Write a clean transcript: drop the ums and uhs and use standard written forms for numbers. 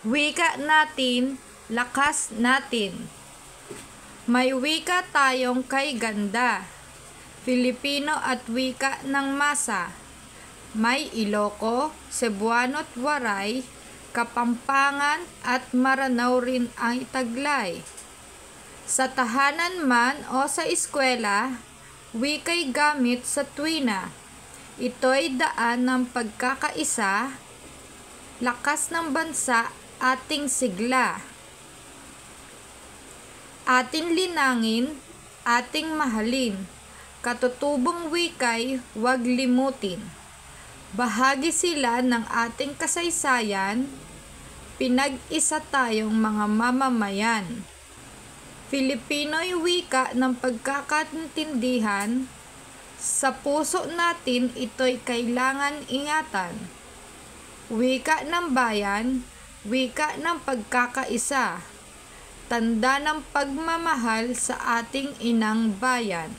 Wika natin, lakas natin. May wika tayong kay ganda, Filipino at wika ng masa. May Iloco, Cebuano at Waray, Kapampangan at Maranao rin ang itaglay. Sa tahanan man o sa eskwela, wika'y gamit sa tuwina. Ito'y daan ng pagkakaisa, lakas ng bansa, ating sigla. Ating linangin, ating mahalin, katutubong wika'y huwag limutin. Bahagi sila ng ating kasaysayan, pinag-isa tayong mga mamamayan. Filipino'y wika ng pagkakaintindihan, sa puso natin ito'y kailangan ingatan. Wika ng bayan, wika ng pagkakaisa, tanda ng pagmamahal sa ating inang bayan.